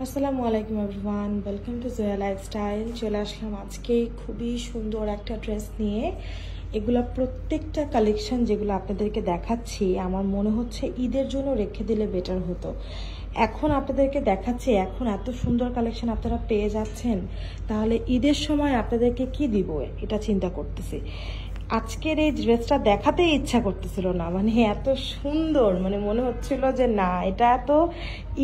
আসসালামু আলাইকুম everyone, welcome to Zoya lifestyle. চলে আসলাম আজকে খুবই সুন্দর একটা ড্রেস নিয়ে। এগুলো প্রত্যেকটা কালেকশন যেগুলো আপনাদেরকে দেখাচ্ছি আমার মনে হচ্ছে ঈদের জন্য রেখে দিলে বেটার হতো। এখন আপনাদেরকে দেখাচ্ছি, এখন এত সুন্দর কালেকশন আপনারা পেয়ে যাচ্ছেন, তাহলে ঈদের সময় আপনাদেরকে কি দিব এটা চিন্তা করতেছি। আজকের এই ড্রেসটা দেখাতেই ইচ্ছা করতেছিল না, মানে এত সুন্দর, মানে মনে হচ্ছিল যে না, এটা তো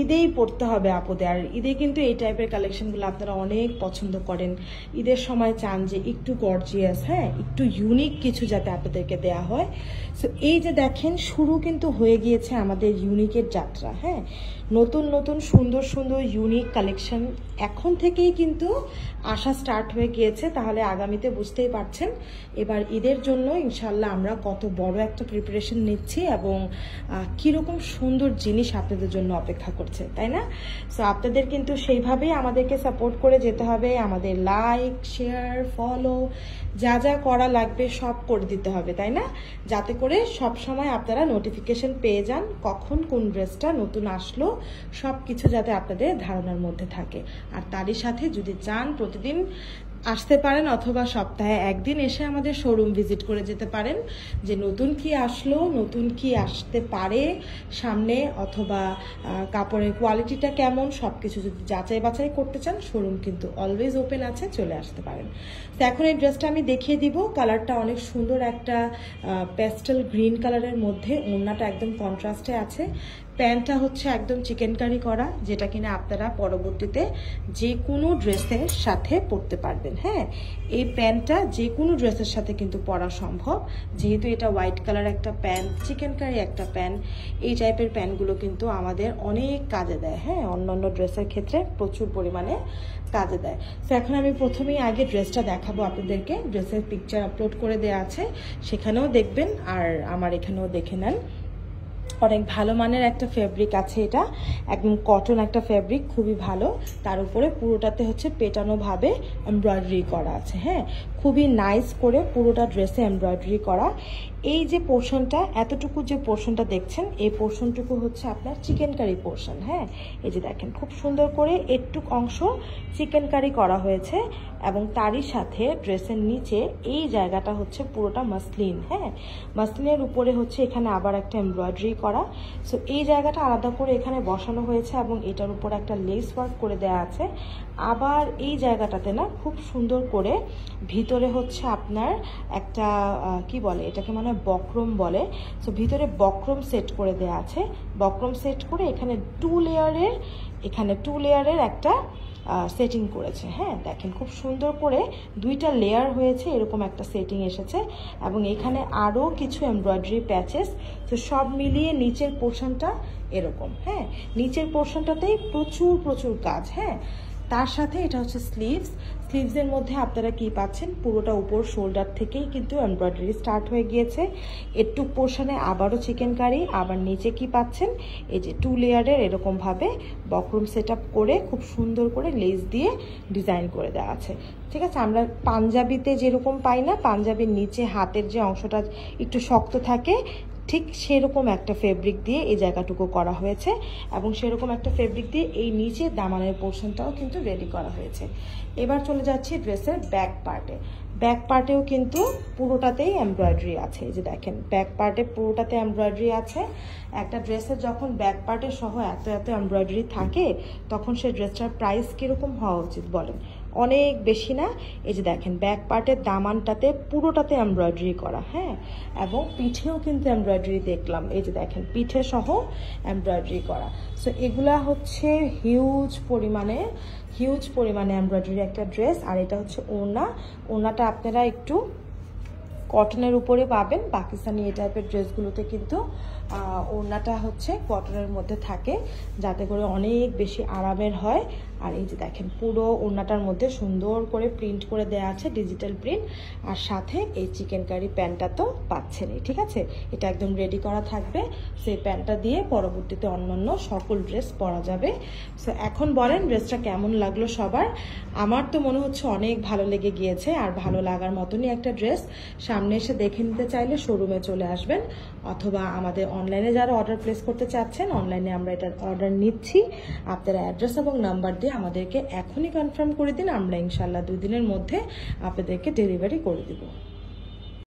ঈদেই পড়তে হবে আপদে। আর ঈদে কিন্তু এই টাইপের কালেকশনগুলো আপনারা অনেক পছন্দ করেন। ঈদের সময় চান যে একটু গর্জিয়াস, হ্যাঁ, একটু ইউনিক কিছু যাতে আপনাদেরকে দেয়া হয়। সো এই যে দেখেন, শুরু কিন্তু হয়ে গিয়েছে আমাদের ইউনিকের যাত্রা। হ্যাঁ, নতুন নতুন সুন্দর সুন্দর ইউনিক কালেকশন এখন থেকেই কিন্তু আসা স্টার্ট হয়ে গিয়েছে। তাহলে আগামীতে বুঝতেই পারছেন এবার ঈদের জন্য ইনশাল্লাহ আমরা কত বড় একটা প্রিপারেশন নিচ্ছি এবং কীরকম সুন্দর জিনিস আপনাদের জন্য অপেক্ষা করছে, তাই না? সো আপনাদের কিন্তু সেইভাবেই আমাদেরকে সাপোর্ট করে যেতে হবে। আমাদের লাইক, শেয়ার, ফলো যা যা করা লাগবে সব করে দিতে হবে, তাই না? যাতে করে সব সময় আপনারা নোটিফিকেশন পেয়ে যান কখন কোন ড্রেসটা নতুন আসলো, সব কিছু যাতে আপনাদের ধারণার মধ্যে থাকে। আর তারই সাথে যদি চান প্রতিদিন আসতে পারেন অথবা সপ্তাহে একদিন এসে আমাদের শোরুম ভিজিট করে যেতে পারেন, যে নতুন কি আসলো, নতুন কি আসতে পারে সামনে, অথবা কাপড়ের কোয়ালিটিটা কেমন, সব কিছু যদি যাচাই বাছাই করতে চান শোরুম কিন্তু অলওয়েজ ওপেন আছে, চলে আসতে পারেন। তো এখন এই ড্রেসটা আমি দেখিয়ে দিব। কালারটা অনেক সুন্দর, একটা প্যাস্টেল গ্রিন কালারের মধ্যে, ওড়নাটা একদম কন্ট্রাস্টে আছে। প্যান্টটা হচ্ছে একদম চিকেন কারি করা, যেটা কিনা আপনারা পরবর্তীতে যে কোনো ড্রেসের সাথে পরতে পারবেন। হ্যাঁ, এই প্যান্টটা যে কোনো ড্রেসের সাথে কিন্তু পরা সম্ভব, যেহেতু এটা হোয়াইট কালার একটা প্যান্ট, চিকেন কারি একটা প্যান্ট। এই টাইপের প্যান্টগুলো কিন্তু আমাদের অনেক কাজে দেয়। হ্যাঁ, অন্যান্য ড্রেসের ক্ষেত্রে প্রচুর পরিমাণে কাজে দেয়। তো এখন আমি প্রথমেই আগে ড্রেসটা দেখাবো আপনাদেরকে। ড্রেসের পিকচার আপলোড করে দেওয়া আছে, সেখানেও দেখবেন আর আমার এখানেও দেখে নেন। অনেক ভালো মানের একটা ফেব্রিক আছে, এটা একদম কটন একটা ফেব্রিক, খুবই ভালো। তার উপরে পুরোটাতে হচ্ছে পেটানো ভাবে এমব্রয়ডারি করা আছে। হ্যাঁ, খুবই নাইস করে পুরোটা ড্রেসে এমব্রয়ডারি করা। এই যে পোর্শনটা, এতটুকু যে পোর্শনটা দেখছেন, এই পোর্শনটুকু হচ্ছে আপনার চিকেন কারি পোর্শন। হ্যাঁ, এই যে দেখেন খুব সুন্দর করে একটুক অংশ চিকেন কারি করা হয়েছে এবং তারই সাথে ড্রেসের নিচে এই জায়গাটা হচ্ছে পুরোটা মাসলিন। হ্যাঁ, মাসলিনের উপরে হচ্ছে এখানে আবার একটা এমব্রয়ডারি করা। সো এই জায়গাটা আলাদা করে এখানে বসানো হয়েছে এবং এটার উপর একটা লেস ওয়ার্ক করে দেওয়া আছে। আবার এই জায়গাটাতে না খুব সুন্দর করে ভিতরে হচ্ছে আপনার একটা কি বলে এটাকে, মানে বক্রম বলে। সো ভিতরে বক্রম সেট করে দেওয়া আছে। বক্রম সেট করে এখানে টু লেয়ারের একটা সেটিং করেছে। হ্যাঁ, দেখেন খুব সুন্দর করে দুইটা লেয়ার হয়েছে, এরকম একটা সেটিং এসেছে এবং এখানে আরও কিছু এমব্রয়ডারি প্যাচেস। তো সব মিলিয়ে নিচের পোর্শনটা এরকম। হ্যাঁ, নিচের পোর্শনটাতেই প্রচুর কাজ। হ্যাঁ, তার সাথে এটা হচ্ছে স্লিভসের মধ্যে আপনারা কি পাচ্ছেন, পুরোটা উপর শোল্ডার থেকেই কিন্তু এমব্রয়ডারি স্টার্ট হয়ে গিয়েছে। একটু পোর্শনে আবারও চিকেন কারি, আবার নিচে কি পাচ্ছেন, এই যে টু লেয়ারের এরকমভাবে বক্রম সেট আপ করে খুব সুন্দর করে লেস দিয়ে ডিজাইন করে দেওয়া আছে। ঠিক আছে, আমরা পাঞ্জাবিতে যেরকম পাই না, পাঞ্জাবির নিচে হাতের যে অংশটা একটু শক্ত থাকে, ঠিক সেরকম একটা ফেব্রিক দিয়ে এই জায়গাটুকু করা হয়েছে এবং সেরকম একটা ফেব্রিক দিয়ে এই নিচে দামানের পোর্শনটাও কিন্তু রেডি করা হয়েছে। এবার চলে যাচ্ছি ড্রেসের ব্যাক পার্টে। ব্যাক পার্টেও কিন্তু পুরোটাতেই এমব্রয়ডারি আছে। এই যে দেখেন ব্যাক পার্টে পুরোটাতে এমব্রয়ডারি আছে। একটা ড্রেসের যখন ব্যাক পার্টে সহ এত এমব্রয়ডারি থাকে, তখন সেই ড্রেসটার প্রাইস কীরকম হওয়া উচিত বলেন? অনেক বেশি না? এই যে দেখেন ব্যাক পার্টের দামানটাতে পুরোটাতে এমব্রয়ডারি করা। হ্যাঁ, এবং পিঠেও কিন্তু এমব্রয়ডারি দেখলাম, এই যে দেখেন পিঠে সহ এমব্রয়ডারি করা। সো এগুলা হচ্ছে হিউজ পরিমাণে এমব্রয়ডারি একটা ড্রেস। আর এটা হচ্ছে ওড়নাটা আপনারা একটু কটনের উপরে পাবেন। পাকিস্তানি এই টাইপের ড্রেসগুলোতে কিন্তু ওড়নাটা হচ্ছে কটনের মধ্যে থাকে, যাতে করে অনেক বেশি আরামের হয়। আর এই যে দেখেন পুরো ওড়নাটার মধ্যে সুন্দর করে প্রিন্ট করে দেওয়া আছে, ডিজিটাল প্রিন্ট। আর সাথে এই চিকেন কারি প্যান্টটা তো পাচ্ছেনই। ঠিক আছে, এটা একদম রেডি করা থাকবে। সেই প্যান্টটা দিয়ে পরবর্তীতে অন্যান্য সকল ড্রেস পরা যাবে। সো এখন বলেন ড্রেসটা কেমন লাগলো সবার? আমার তো মনে হচ্ছে অনেক ভালো লেগে গিয়েছে, আর ভালো লাগার মতনই একটা ড্রেস। সামনে এসে দেখে নিতে চাইলে শোরুমে চলে আসবেন, অথবা আমাদের অনলাইনে যারা অর্ডার প্লেস করতে চাচ্ছেন, অনলাইনে আমরা এটার অর্ডার নিচ্ছি। আপনারা অ্যাড্রেস এবং নাম্বার দিয়ে আমাদেরকে এখনই কনফার্ম করে দিন, আমরা ইনশাল্লাহ 2 দিনের মধ্যে আপনাদেরকে ডেলিভারি করে দিব।